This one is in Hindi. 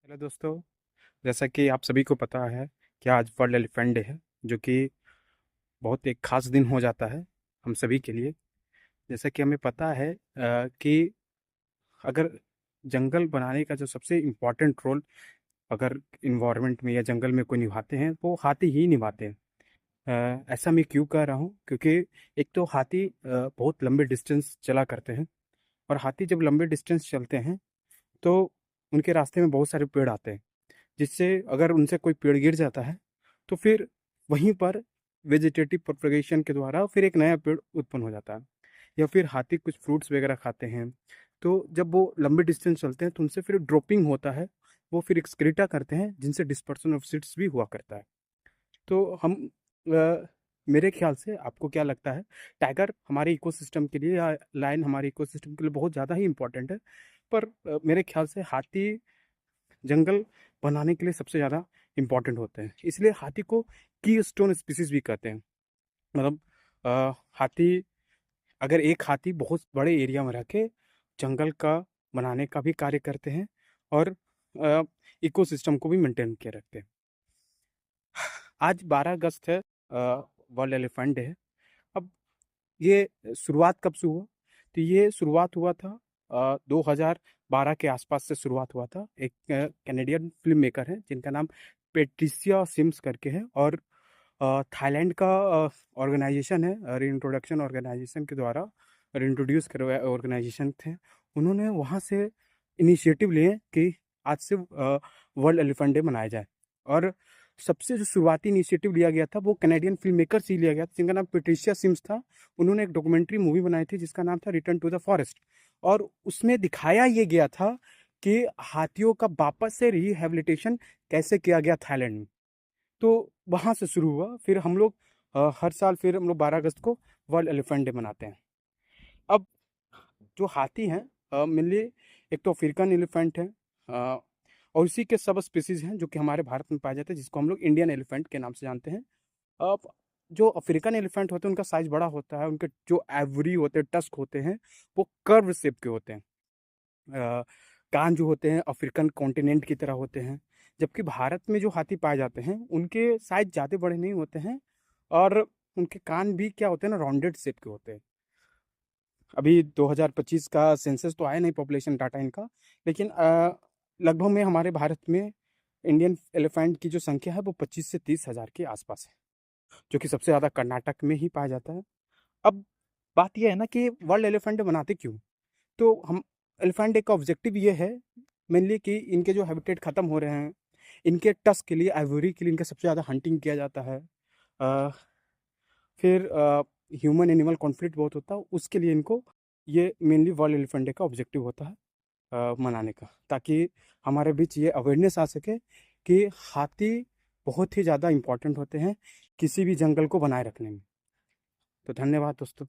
हेलो दोस्तों। जैसा कि आप सभी को पता है कि आज वर्ल्ड एलिफेंट डे है, जो कि बहुत एक खास दिन हो जाता है हम सभी के लिए। जैसा कि हमें पता है कि अगर जंगल बनाने का जो सबसे इम्पोर्टेंट रोल अगर इन्वायरमेंट में या जंगल में कोई निभाते हैं वो हाथी ही निभाते हैं। ऐसा मैं क्यों कह रहा हूँ, क्योंकि एक तो हाथी बहुत लंबे डिस्टेंस चला करते हैं, और हाथी जब लंबे डिस्टेंस चलते हैं तो उनके रास्ते में बहुत सारे पेड़ आते हैं, जिससे अगर उनसे कोई पेड़ गिर जाता है तो फिर वहीं पर वेजिटेटिव प्रोपगेशन के द्वारा फिर एक नया पेड़ उत्पन्न हो जाता है। या फिर हाथी कुछ फ्रूट्स वगैरह खाते हैं, तो जब वो लंबे डिस्टेंस चलते हैं तो उनसे फिर ड्रॉपिंग होता है, वो फिर एक्सक्रीटा करते हैं जिनसे डिस्पर्सन ऑफ सीड्स भी हुआ करता है। तो हम मेरे ख्याल से आपको क्या लगता है, टाइगर हमारे इकोसिस्टम के लिए या लायन हमारे इकोसिस्टम के लिए बहुत ज़्यादा ही इम्पोर्टेंट है, पर मेरे ख्याल से हाथी जंगल बनाने के लिए सबसे ज़्यादा इम्पोर्टेंट होते हैं, इसलिए हाथी को की स्टोन स्पीसीज भी कहते हैं। मतलब हाथी, अगर एक हाथी बहुत बड़े एरिया में रह के जंगल का बनाने का भी कार्य करते हैं और इकोसिस्टम को भी मेंटेन किए रखते हैं। आज 12 अगस्त है, वर्ल्ड एलिफेंट डे है। अब ये शुरुआत कब से हुआ? तो ये शुरुआत हुआ था 2012 के आसपास से शुरुआत हुआ था। एक कैनेडियन फिल्म मेकर है जिनका नाम पेट्रिसिया सिम्स करके है, और थाईलैंड का ऑर्गेनाइजेशन है, रीइंट्रोडक्शन ऑर्गेनाइजेशन के द्वारा इंट्रोड्यूस करवाया ऑर्गेनाइजेशन थे। उन्होंने वहाँ से इनिशिएटिव लिए कि आज से वर्ल्ड एलिफेंट डे मनाया जाए, और सबसे जो शुरुआती इनिशिएटिव लिया गया था वो कैनेडियन फिल्म मेकर से ही लिया गया था, जिनका नाम पेट्रिशिया सिम्स था। उन्होंने एक डॉक्यूमेंट्री मूवी बनाई थी जिसका नाम था रिटर्न टू द फॉरेस्ट, और उसमें दिखाया ये गया था कि हाथियों का वापस से रिहेबिलिटेशन कैसे किया गया थाईलैंड में। तो वहाँ से शुरू हुआ, फिर हम लोग हर साल फिर हम लोग 12 अगस्त को वर्ल्ड एलिफेंट डे मनाते हैं। अब जो हाथी हैं मेनली एक तो अफ्रीकन एलिफेंट है, और इसी के सब स्पीसीज हैं जो कि हमारे भारत में पाए जाते हैं, जिसको हम लोग इंडियन एलिफेंट के नाम से जानते हैं। अब जो अफ्रीकन एलिफेंट होते हैं उनका साइज बड़ा होता है, उनके जो एवरी होते हैं, टस्क होते हैं, वो कर्व शेप के होते हैं। अ, कान जो होते हैं अफ्रीकन कॉन्टिनेंट की तरह होते हैं, जबकि भारत में जो हाथी पाए जाते हैं उनके साइज ज़्यादा बड़े नहीं होते हैं, और उनके कान भी क्या होते हैं ना, राउंडेड शेप के होते हैं। अभी 2025 का सेंसस तो आया नहीं पॉपुलेशन डाटा इनका, लेकिन लगभग में हमारे भारत में इंडियन एलिफेंट की जो संख्या है वो 25 से 30 हज़ार के आसपास है, जो कि सबसे ज़्यादा कर्नाटक में ही पाया जाता है। अब बात यह है ना कि वर्ल्ड एलिफेंट डे मनाते क्यों? तो हम एलिफेंट डे का ऑब्जेक्टिव ये है मेनली कि इनके जो हैबिटेट ख़त्म हो रहे हैं, इनके टस्क के लिए, आइवरी के लिए इनका सबसे ज़्यादा हंटिंग किया जाता है। अ, फिर ह्यूमन एनिमल कॉन्फ्लिक्ट बहुत होता है, उसके लिए इनको ये मेनली वर्ल्ड एलिफेंट डे का ऑब्जेक्टिव होता है मनाने का, ताकि हमारे बीच ये अवेयरनेस आ सके कि हाथी बहुत ही ज़्यादा इम्पोर्टेंट होते हैं किसी भी जंगल को बनाए रखने में। तो धन्यवाद दोस्तों।